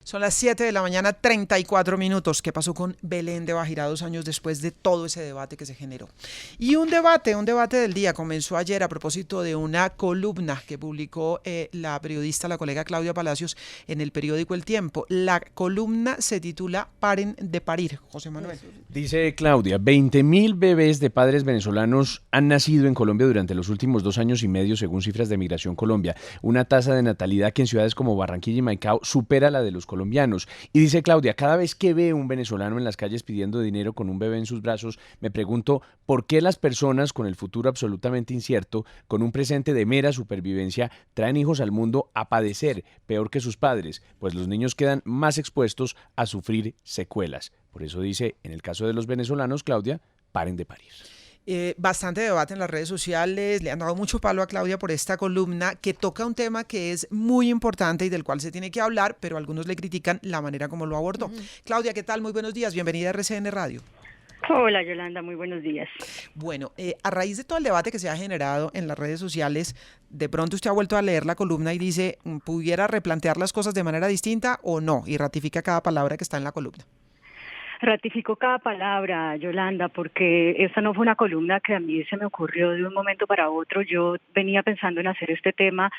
Son las 7 de la mañana, 34 minutos. ¿Qué pasó con Belén de Bajirá 2 años después de todo ese debate que se generó? Y un debate del día comenzó ayer a propósito de una columna que publicó la periodista, la colega Claudia Palacios, en el periódico El Tiempo. La columna se titula Paren de parir, José Manuel. Dice Claudia, 20.000 bebés de padres venezolanos han nacido en Colombia durante los últimos 2 años y medio, según cifras de Migración Colombia. Una tasa de natalidad que en ciudades como Barranquilla y Maicao supera la de los colombianos. Y dice Claudia, cada vez que veo un venezolano en las calles pidiendo dinero con un bebé en sus brazos, me pregunto por qué las personas con el futuro absolutamente incierto, con un presente de mera supervivencia, traen hijos al mundo a padecer peor que sus padres, pues los niños quedan más expuestos a sufrir secuelas. Por eso dice, en el caso de los venezolanos, Claudia, paren de parir. Bastante debate en las redes sociales, le han dado mucho palo a Claudia por esta columna que toca un tema que es muy importante y del cual se tiene que hablar, pero algunos le critican la manera como lo abordó. Claudia, ¿qué tal? Muy buenos días, bienvenida a RCN Radio. Hola Yolanda, muy buenos días. Bueno, a raíz de todo el debate que se ha generado en las redes sociales, de pronto usted ha vuelto a leer la columna y dice, ¿pudiera replantear las cosas de manera distinta o no? Y ratifica cada palabra que está en la columna. Ratifico cada palabra, Yolanda, porque esta no fue una columna que a mí se me ocurrió de un momento para otro. Yo venía pensando en hacer este tema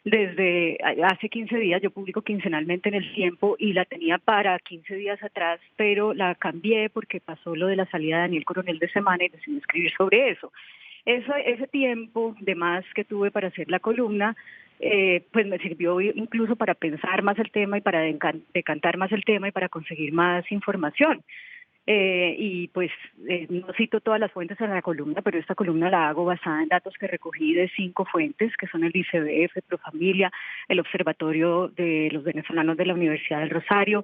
desde hace 15 días. Yo publico quincenalmente en El Tiempo y la tenía para 15 días atrás, pero la cambié porque pasó lo de la salida de Daniel Coronel de Semana y decidí escribir sobre eso. Ese tiempo de más que tuve para hacer la columna, pues me sirvió incluso para pensar más el tema y para decantar más el tema y para conseguir más información. Y pues no cito todas las fuentes en la columna, pero esta columna la hago basada en datos que recogí de 5 fuentes, que son el ICBF, Profamilia, el Observatorio de los Venezolanos de la Universidad del Rosario,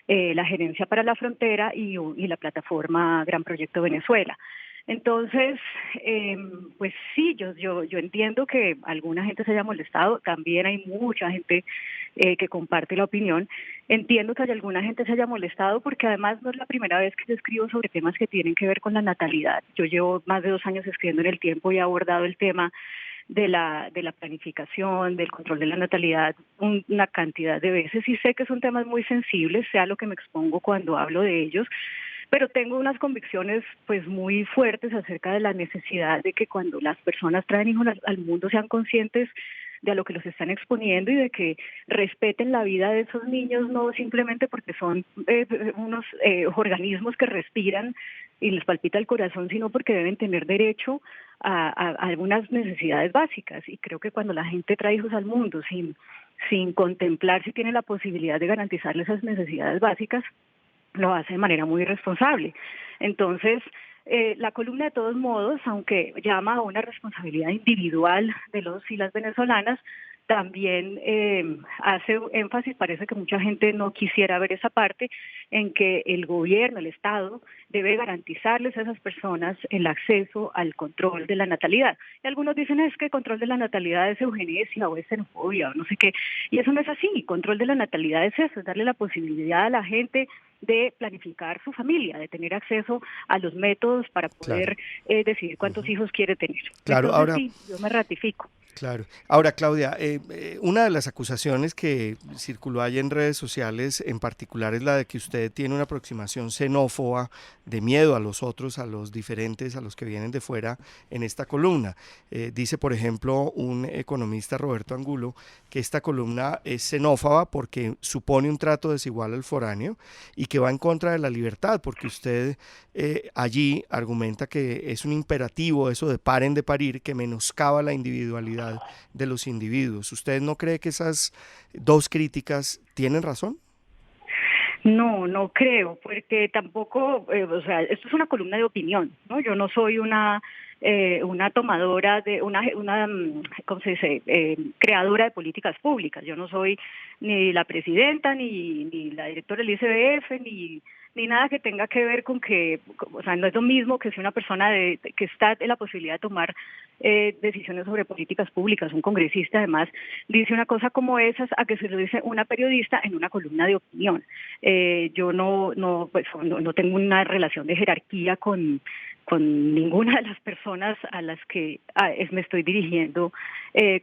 la Gerencia para la Frontera y la plataforma Gran Proyecto Venezuela. Entonces, pues sí, yo entiendo que alguna gente se haya molestado, también hay mucha gente que comparte la opinión. Entiendo que hay alguna gente se haya molestado porque además no es la primera vez que yo escribo sobre temas que tienen que ver con la natalidad. Yo llevo más de 2 años escribiendo en El Tiempo y he abordado el tema de la planificación, del control de la natalidad una cantidad de veces y sé que son temas muy sensibles, sea lo que me expongo cuando hablo de ellos, pero tengo unas convicciones pues muy fuertes acerca de la necesidad de que cuando las personas traen hijos al mundo sean conscientes de a lo que los están exponiendo y de que respeten la vida de esos niños, no simplemente porque son unos organismos que respiran y les palpita el corazón, sino porque deben tener derecho a algunas necesidades básicas. Y creo que cuando la gente trae hijos al mundo sin contemplar si tiene la posibilidad de garantizarles esas necesidades básicas, lo hace de manera muy irresponsable. Entonces, la columna de todos modos, aunque llama a una responsabilidad individual de los y las venezolanas, también hace énfasis, parece que mucha gente no quisiera ver esa parte, en que el gobierno, el Estado, debe garantizarles a esas personas el acceso al control de la natalidad. Y algunos dicen es que el control de la natalidad es eugenesia o es xenofobia o no sé qué, y eso no es así. El control de la natalidad es eso, es darle la posibilidad a la gente de planificar su familia, de tener acceso a los métodos para poder decidir cuántos hijos quiere tener. Claro, Entonces ahora sí, yo me ratifico. Claro. Ahora, Claudia, una de las acusaciones que circuló allí en redes sociales en particular es la de que usted tiene una aproximación xenófoba, de miedo a los otros, a los diferentes, a los que vienen de fuera en esta columna. Dice, por ejemplo, un economista, Roberto Angulo, que esta columna es xenófoba porque supone un trato desigual al foráneo y que va en contra de la libertad, porque usted allí argumenta que es un imperativo eso de paren de parir, que menoscaba la individualidad de los individuos. ¿Usted no cree que esas dos críticas tienen razón? No, no creo, porque tampoco, o sea, esto es una columna de opinión, ¿no? Yo no soy una tomadora de ¿cómo se dice? Creadora de políticas públicas. Yo no soy ni la presidenta, ni la directora del ICBF, ni nada que tenga que ver con que, o sea, no es lo mismo que si una persona que está en la posibilidad de tomar decisiones sobre políticas públicas, un congresista además, dice una cosa como esas a que se lo dice una periodista en una columna de opinión. Yo no tengo una relación de jerarquía con ninguna de las personas a las que me estoy dirigiendo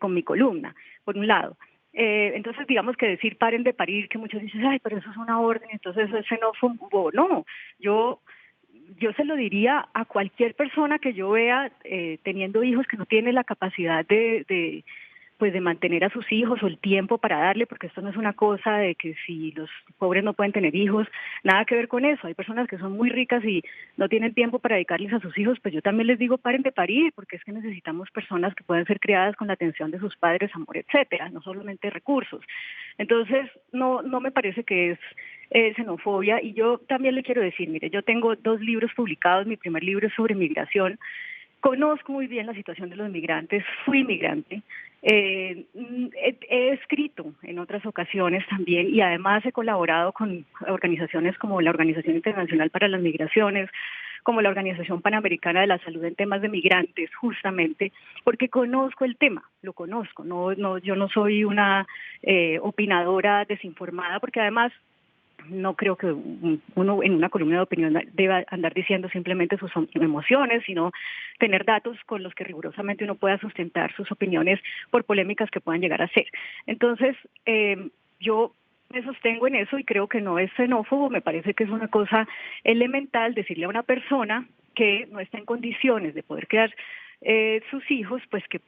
con mi columna, por un lado. Entonces, digamos que decir paren de parir, que muchos dicen, ay, pero eso es una orden, entonces eso es xenófobo. No, yo se lo diría a cualquier persona que yo vea teniendo hijos que no tiene la capacidad pues de mantener a sus hijos o el tiempo para darle, porque esto no es una cosa de que si los pobres no pueden tener hijos, nada que ver con eso. Hay personas que son muy ricas y no tienen tiempo para dedicarles a sus hijos, pues yo también les digo paren de parir, porque es que necesitamos personas que puedan ser criadas con la atención de sus padres, amor, etcétera, no solamente recursos. Entonces, no me parece que es xenofobia. Y yo también le quiero decir, mire, yo tengo 2 libros publicados, mi primer libro es sobre migración. Conozco muy bien la situación de los migrantes, fui migrante, he escrito en otras ocasiones también y además he colaborado con organizaciones como la Organización Internacional para las Migraciones, como la Organización Panamericana de la Salud en temas de migrantes, justamente porque conozco el tema, lo conozco, yo no soy una opinadora desinformada, porque además no creo que uno en una columna de opinión deba andar diciendo simplemente sus emociones, sino tener datos con los que rigurosamente uno pueda sustentar sus opiniones por polémicas que puedan llegar a ser. Entonces, yo me sostengo en eso y creo que no es xenófobo, me parece que es una cosa elemental decirle a una persona que no está en condiciones de poder criar sus hijos, pues que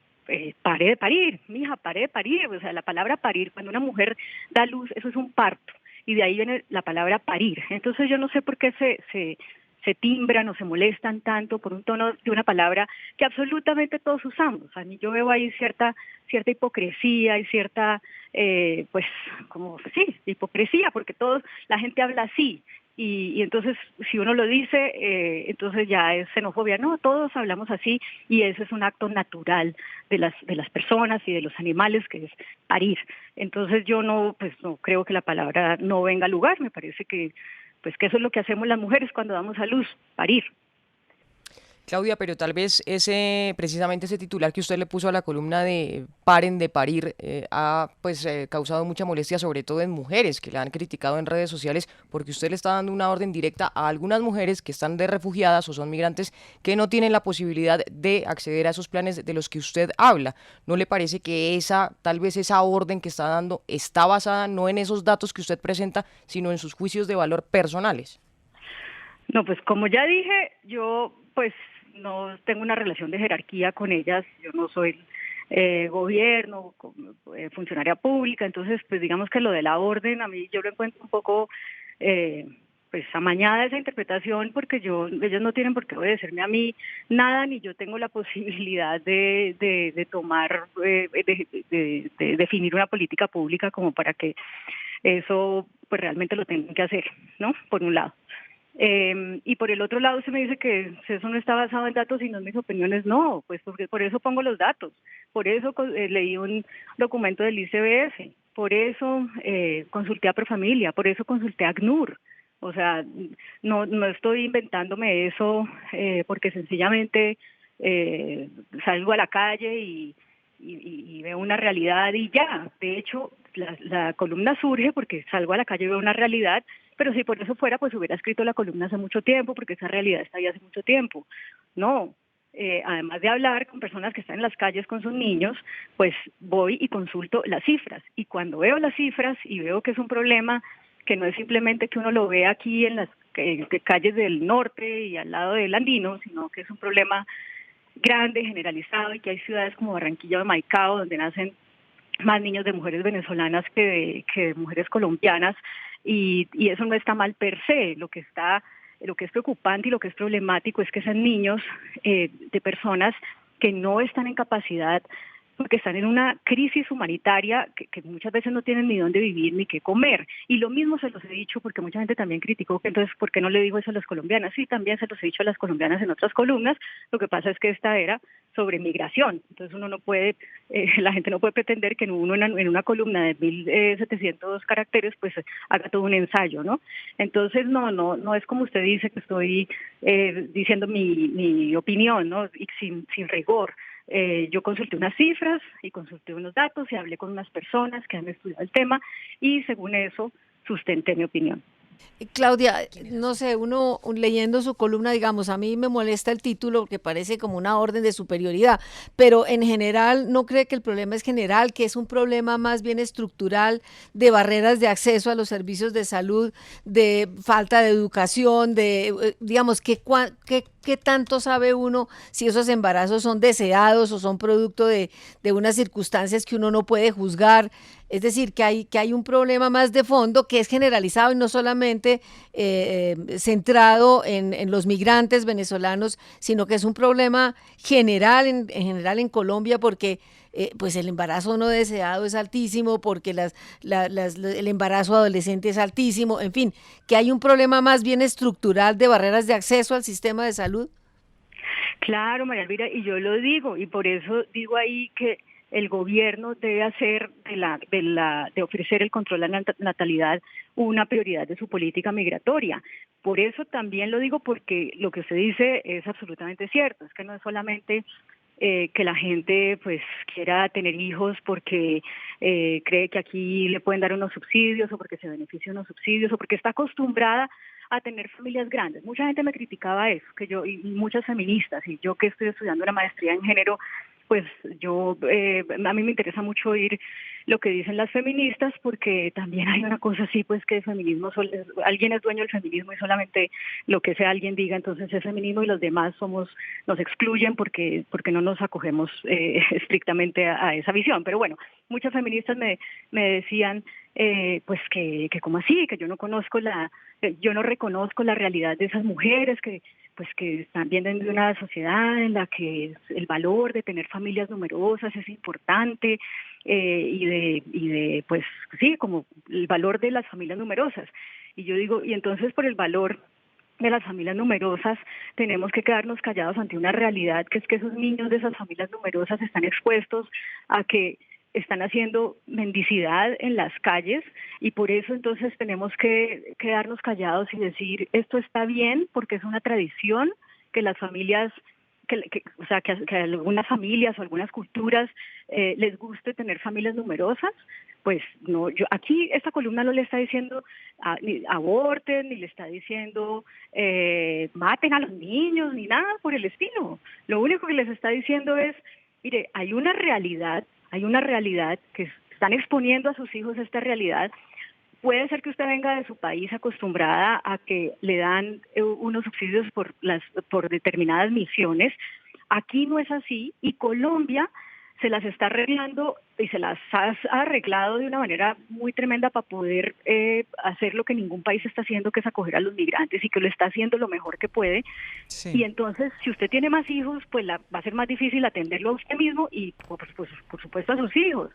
pare de parir, mija, pare de parir. O sea, la palabra parir, cuando una mujer da luz, eso es un parto. Y de ahí viene la palabra parir. Entonces yo no sé por qué se timbran o se molestan tanto por un tono de una palabra que absolutamente todos usamos. A mí yo veo ahí cierta hipocresía y cierta, pues, como, sí, hipocresía, porque la gente habla así. Y entonces, si uno lo dice, entonces ya es xenofobia. No, todos hablamos así y ese es un acto natural de las personas y de los animales, que es parir. Entonces yo no creo que la palabra no venga al lugar. Me parece que eso es lo que hacemos las mujeres cuando damos a luz, parir. Claudia, pero tal vez precisamente ese titular que usted le puso a la columna de paren de parir ha causado mucha molestia, sobre todo en mujeres que la han criticado en redes sociales, porque usted le está dando una orden directa a algunas mujeres que están de refugiadas o son migrantes que no tienen la posibilidad de acceder a esos planes de los que usted habla. ¿No le parece que tal vez esa orden que está dando está basada no en esos datos que usted presenta, sino en sus juicios de valor personales? No, pues como ya dije, yo pues no tengo una relación de jerarquía con ellas, yo no soy gobierno, funcionaria pública, entonces pues digamos que lo de la orden, a mí yo lo encuentro un poco pues amañada esa interpretación, porque ellos no tienen por qué obedecerme a mí nada, ni yo tengo la posibilidad de tomar, de definir una política pública como para que eso pues realmente lo tengan que hacer, ¿no? Por un lado. Y por el otro lado se me dice que eso no está basado en datos y no en mis opiniones. No, pues porque por eso pongo los datos, por eso leí un documento del ICBF, por eso consulté a Profamilia, por eso consulté a ACNUR. O sea, no estoy inventándome eso porque sencillamente salgo a la calle y veo una realidad y ya. De hecho, la columna surge porque salgo a la calle y veo una realidad, pero si por eso fuera, pues hubiera escrito la columna hace mucho tiempo, porque esa realidad está ahí hace mucho tiempo. No, además de hablar con personas que están en las calles con sus niños, pues voy y consulto las cifras. Y cuando veo las cifras y veo que es un problema, que no es simplemente que uno lo vea aquí en las calles del norte y al lado del Andino, sino que es un problema grande, generalizado, y que hay ciudades como Barranquilla o Maicao donde nacen más niños de mujeres venezolanas que de mujeres colombianas, y eso no está mal per se. Lo que es preocupante y lo que es problemático es que sean niños de personas que no están en capacidad, porque están en una crisis humanitaria que muchas veces no tienen ni dónde vivir ni qué comer. Y lo mismo se los he dicho, porque mucha gente también criticó que entonces, ¿por qué no le digo eso a las colombianas? Sí, también se los he dicho a las colombianas en otras columnas. Lo que pasa es que esta era sobre migración. Entonces uno no puede, la gente no puede pretender que uno en una columna de 1.700 caracteres pues haga todo un ensayo, ¿no? Entonces no es como usted dice, que estoy diciendo mi opinión, ¿no? Y sin rigor. Yo consulté unas cifras y consulté unos datos y hablé con unas personas que han estudiado el tema y según eso sustenté mi opinión. Claudia, no sé, uno leyendo su columna, digamos, a mí me molesta el título porque parece como una orden de superioridad, pero en general, ¿no cree que el problema es general, que es un problema más bien estructural de barreras de acceso a los servicios de salud, de falta de educación, digamos, qué tanto sabe uno si esos embarazos son deseados o son producto de unas circunstancias que uno no puede juzgar? Es decir, que hay un problema más de fondo que es generalizado y no solamente centrado en los migrantes venezolanos, sino que es un problema general en general en Colombia, porque pues el embarazo no deseado es altísimo, porque el embarazo adolescente es altísimo, en fin, que hay un problema más bien estructural de barreras de acceso al sistema de salud. Claro, María Elvira, y yo lo digo, y por eso digo ahí que el gobierno debe hacer de ofrecer el control a la natalidad una prioridad de su política migratoria. Por eso también lo digo, porque lo que usted dice es absolutamente cierto, es que no es solamente que la gente pues quiera tener hijos porque cree que aquí le pueden dar unos subsidios o porque se beneficia unos subsidios o porque está acostumbrada a tener familias grandes. Mucha gente me criticaba eso, que yo, y muchas feministas, y yo que estoy estudiando una maestría en género, pues a mí me interesa mucho oír lo que dicen las feministas, porque también hay una cosa así, pues que el feminismo, alguien es dueño del feminismo y solamente lo que ese alguien diga, entonces es feminismo y los demás nos excluyen porque no nos acogemos estrictamente a esa visión. Pero bueno, muchas feministas me decían, pues que como así, que yo no reconozco la realidad de esas mujeres que están viendo de una sociedad en la que el valor de tener familias numerosas es importante, pues sí, como el valor de las familias numerosas. Y yo digo, y entonces por el valor de las familias numerosas tenemos que quedarnos callados ante una realidad, que es que esos niños de esas familias numerosas están expuestos a que están haciendo mendicidad en las calles, y por eso entonces tenemos que quedarnos callados y decir esto está bien porque es una tradición que las familias, o sea, que a algunas familias o algunas culturas les guste tener familias numerosas. Pues no, yo aquí esta columna no le está diciendo ni aborten, ni le está diciendo maten a los niños, ni nada por el estilo. Lo único que les está diciendo es, mire, hay una realidad que están exponiendo a sus hijos esta realidad. Puede ser que usted venga de su país acostumbrada a que le dan unos subsidios por determinadas misiones. Aquí no es así, y Colombia se las está arreglando y se las ha arreglado de una manera muy tremenda para poder hacer lo que ningún país está haciendo, que es acoger a los migrantes, y que lo está haciendo lo mejor que puede. Sí. Y entonces, si usted tiene más hijos, pues va a ser más difícil atenderlo a usted mismo y, pues, por supuesto, a sus hijos.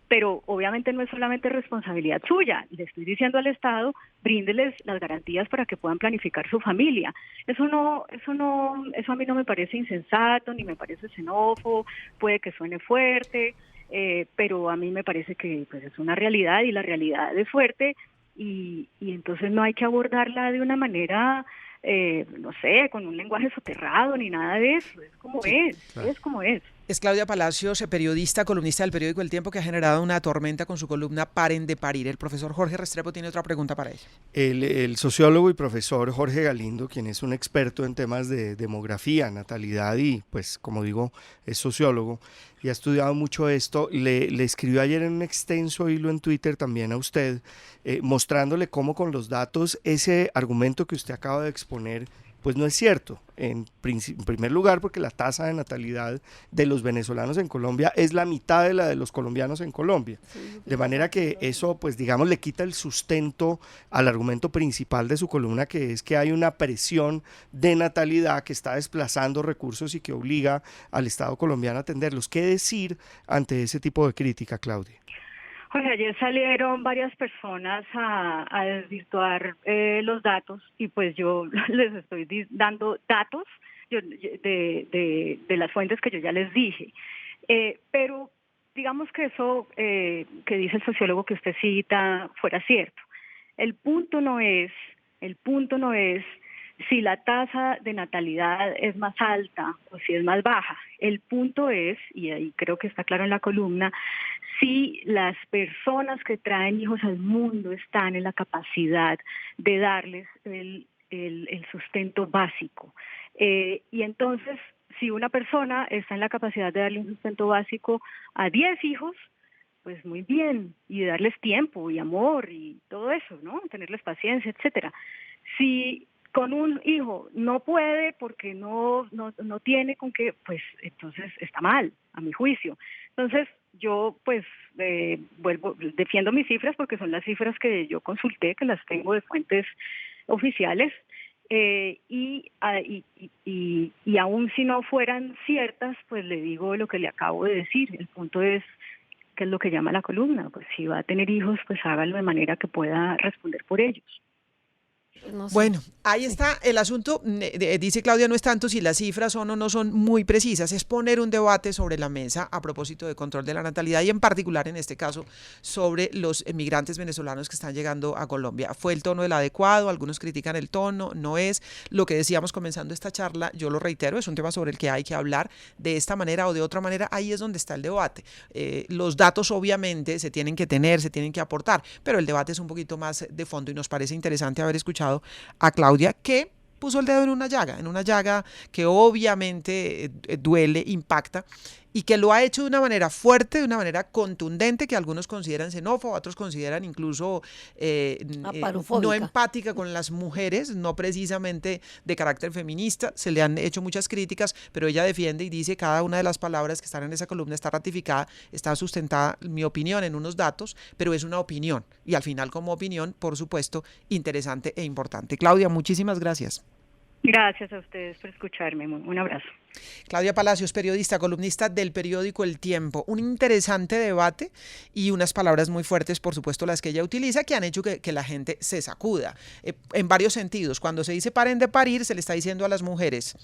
Pero obviamente no es solamente responsabilidad suya. Le estoy diciendo al Estado, bríndeles las garantías para que puedan planificar su familia. Eso a mí no me parece insensato, ni me parece xenófobo, puede que suene fuerte, pero a mí me parece que pues es una realidad, y la realidad es fuerte, y entonces no hay que abordarla de una manera, no sé, con un lenguaje soterrado ni nada de eso. Es como es como es. Es Claudia Palacios, periodista, columnista del periódico El Tiempo, que ha generado una tormenta con su columna Paren de parir. El profesor Jorge Restrepo tiene otra pregunta para ella. El sociólogo y profesor Jorge Galindo, quien es un experto en temas de demografía, natalidad y, pues, como digo, es sociólogo y ha estudiado mucho esto, le escribió ayer en un extenso hilo en Twitter también a usted, mostrándole cómo con los datos ese argumento que usted acaba de exponer pues no es cierto. En primer lugar, porque la tasa de natalidad de los venezolanos en Colombia es la mitad de la de los colombianos en Colombia. De manera que eso, pues digamos, le quita el sustento al argumento principal de su columna, que es que hay una presión de natalidad que está desplazando recursos y que obliga al Estado colombiano a atenderlos. ¿Qué decir ante ese tipo de crítica, Claudia? Pues ayer salieron varias personas a desvirtuar los datos, y pues yo les estoy dando datos de las fuentes que yo ya les dije. Pero digamos que eso que dice el sociólogo que usted cita fuera cierto. El punto no es si la tasa de natalidad es más alta o si es más baja. El punto es, y ahí creo que está claro en la columna, si las personas que traen hijos al mundo están en la capacidad de darles el sustento básico. Y entonces, si una persona está en la capacidad de darle un sustento básico a 10 hijos, pues muy bien, y darles tiempo y amor y todo eso, ¿no? Tenerles paciencia, etcétera. Si con un hijo no puede porque no tiene con qué, pues entonces está mal, a mi juicio. Entonces yo pues defiendo mis cifras porque son las cifras que yo consulté, que las tengo de fuentes oficiales, y aún si no fueran ciertas, pues le digo lo que le acabo de decir. El punto es, ¿qué es lo que llama la columna? Pues si va a tener hijos, pues hágalo de manera que pueda responder por ellos. No sé. Bueno, ahí está el asunto. Dice Claudia, no es tanto si las cifras son o no son muy precisas, es poner un debate sobre la mesa a propósito de control de la natalidad y en particular en este caso sobre los migrantes venezolanos que están llegando a Colombia. ¿Fue el tono el adecuado? Algunos critican el tono, no es. Lo que decíamos comenzando esta charla, yo lo reitero, es un tema sobre el que hay que hablar de esta manera o de otra manera. Ahí es donde está el debate. Los datos obviamente se tienen que tener, se tienen que aportar, pero el debate es un poquito más de fondo y nos parece interesante haber escuchado a Claudia, que puso el dedo en una llaga que obviamente duele, impacta, y que lo ha hecho de una manera fuerte, de una manera contundente, que algunos consideran xenófoba, otros consideran incluso no empática con las mujeres, no precisamente de carácter feminista. Se le han hecho muchas críticas, pero ella defiende y dice cada una de las palabras que están en esa columna está ratificada, está sustentada, mi opinión, en unos datos, pero es una opinión, y al final como opinión, por supuesto, interesante e importante. Claudia, muchísimas gracias. Gracias a ustedes por escucharme. Un abrazo. Claudia Palacios, periodista, columnista del periódico El Tiempo. Un interesante debate y unas palabras muy fuertes, por supuesto, las que ella utiliza, que han hecho que la gente se sacuda. En varios sentidos. Cuando se dice paren de parir, se le está diciendo a las mujeres,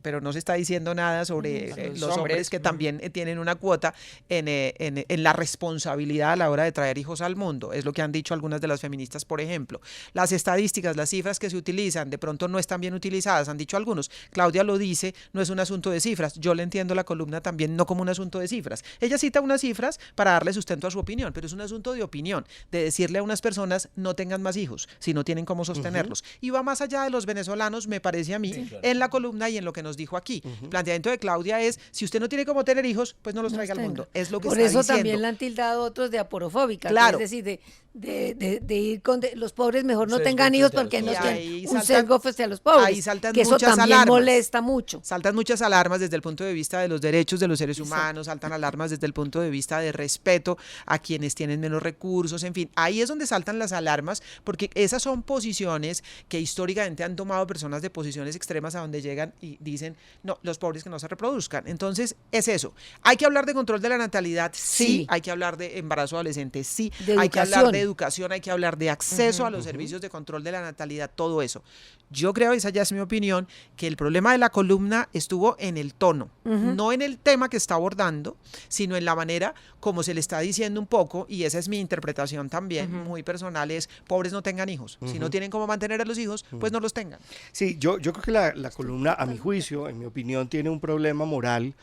pero no se está diciendo nada sobre los hombres que también tienen una cuota en la responsabilidad a la hora de traer hijos al mundo. Es lo que han dicho algunas de las feministas, por ejemplo. Las estadísticas, las cifras que se utilizan, de pronto no están bien utilizadas, han dicho algunos. Claudia lo dice, no es un asunto de cifras. Yo le entiendo la columna también no como un asunto de cifras. Ella cita unas cifras para darle sustento a su opinión, pero es un asunto de opinión, de decirle a unas personas no tengan más hijos, si no tienen cómo sostenerlos. Y va más allá de los venezolanos, me parece a mí, sí, claro, en la columna y en lo que nos dijo aquí. El planteamiento de Claudia es, si usted no tiene cómo tener hijos, pues no los traiga al mundo. Es lo que por está eso diciendo. También la han tildado otros de aporofóbica, claro, es decir, de ir con los pobres mejor no tengan hijos porque no tienen un sesgo frente a los pobres, ahí saltan que eso muchas también alarmas. Molesta mucho. Saltan muchas alarmas desde el punto de vista de los derechos de los seres humanos, saltan alarmas desde el punto de vista de respeto a quienes tienen menos recursos, en fin, ahí es donde saltan las alarmas, porque esas son posiciones que históricamente han tomado personas de posiciones extremas a donde llegan y dicen, no, los pobres que no se reproduzcan. Entonces, es eso. Hay que hablar de control de la natalidad, sí. Hay que hablar de embarazo adolescente, sí. Hay que hablar de educación, hay que hablar de acceso a los servicios de control de la natalidad, todo eso. Yo creo, esa ya es mi opinión, que el problema de la columna estuvo en el tono, no en el tema que está abordando, sino en la manera como se le está diciendo un poco, y esa es mi interpretación también, muy personal, es pobres no tengan hijos. Si no tienen cómo mantener a los hijos, pues no los tengan. Sí, yo creo que la columna, a mi juicio, en mi opinión, tiene un problema moral,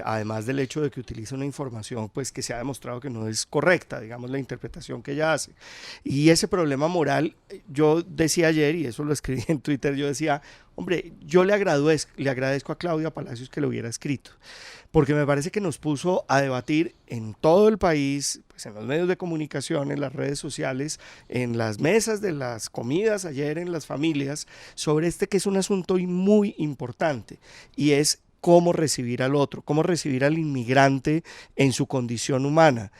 además del hecho de que utiliza una información pues que se ha demostrado que no es correcta, digamos, la interpretación que ella hace. Y ese problema moral, yo decía ayer, y eso lo escribí en Twitter, yo decía, hombre, yo le agradezco a Claudia Palacios que lo hubiera escrito, porque me parece que nos puso a debatir en todo el país, pues en los medios de comunicación, en las redes sociales, en las mesas de las comidas ayer, en las familias, sobre este que es un asunto muy importante, y es cómo recibir al otro, cómo recibir al inmigrante en su condición humana.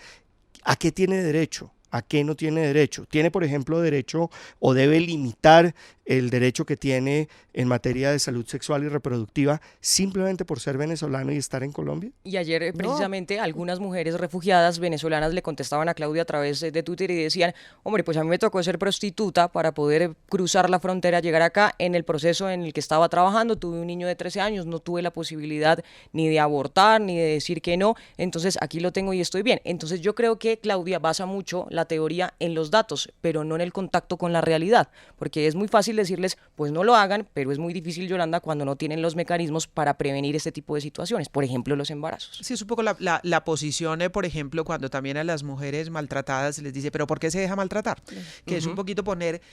¿A qué tiene derecho? ¿A qué no tiene derecho? ¿Tiene, por ejemplo, derecho o debe limitar el derecho que tiene en materia de salud sexual y reproductiva simplemente por ser venezolano y estar en Colombia? Y ayer precisamente algunas mujeres refugiadas venezolanas le contestaban a Claudia a través de Twitter y decían, hombre, pues a mí me tocó ser prostituta para poder cruzar la frontera, llegar acá. En el proceso en el que estaba trabajando tuve un niño de 13 años, no tuve la posibilidad ni de abortar ni de decir que no, entonces aquí lo tengo y estoy bien. Entonces yo creo que Claudia basa mucho la teoría en los datos, pero no en el contacto con la realidad, porque es muy fácil decirles, pues no lo hagan, pero es muy difícil, Yolanda, cuando no tienen los mecanismos para prevenir este tipo de situaciones, por ejemplo, los embarazos. Sí, es un poco la posición, por ejemplo, cuando también a las mujeres maltratadas se les dice, pero ¿por qué se deja maltratar? Que es un poquito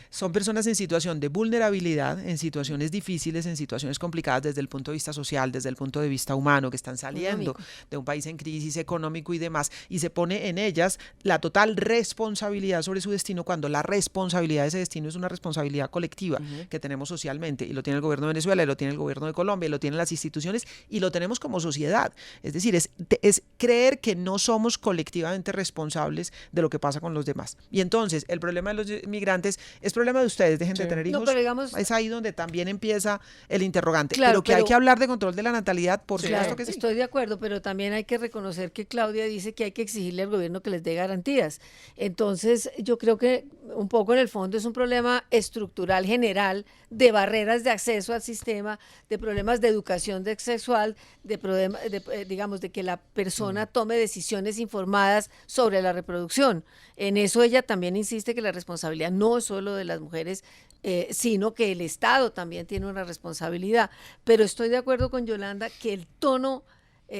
son personas en situación de vulnerabilidad, en situaciones difíciles, en situaciones complicadas desde el punto de vista social, desde el punto de vista humano, que están saliendo de un país en crisis económico y demás, y se pone en ellas la total responsabilidad sobre su destino, cuando la responsabilidad de ese destino es una responsabilidad colectiva que tenemos socialmente, y lo tiene el gobierno de Venezuela, y lo tiene el gobierno de Colombia, y lo tienen las instituciones, y lo tenemos como sociedad. Es decir, es creer que no somos colectivamente responsables de lo que pasa con los demás. Y entonces, el problema de los migrantes es problema de ustedes, dejen de tener hijos. No, pero digamos, es ahí donde también empieza el interrogante. Claro, pero que hay que hablar de control de la natalidad, por supuesto que sí. Estoy de acuerdo, pero también hay que reconocer que Claudia dice que hay que exigirle al gobierno que les dé garantías. Entonces, yo creo que un poco en el fondo es un problema estructural general de barreras de acceso al sistema, de problemas de educación sexual, de problemas, digamos, de que la persona tome decisiones informadas sobre la reproducción. En eso ella también insiste que la responsabilidad no es solo de las mujeres, sino que el Estado también tiene una responsabilidad. Pero estoy de acuerdo con Yolanda que el tono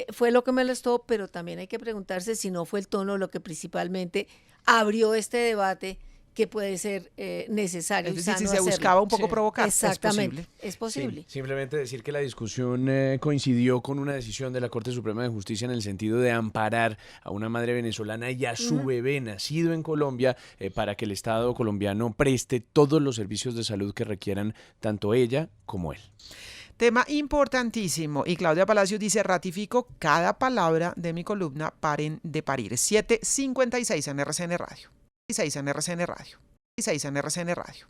fue lo que me molestó, pero también hay que preguntarse si no fue el tono lo que principalmente abrió este debate, que puede ser necesario. Es decir, si se buscaba un poco provocar. Exactamente, es posible. Sí, simplemente decir que la discusión coincidió con una decisión de la Corte Suprema de Justicia en el sentido de amparar a una madre venezolana y a su bebé nacido en Colombia para que el Estado colombiano preste todos los servicios de salud que requieran tanto ella como él. Tema importantísimo. Y Claudia Palacios dice, ratifico cada palabra de mi columna, paren de parir. 7:56 en RCN Radio. 6 en RCN Radio. 6 en RCN Radio.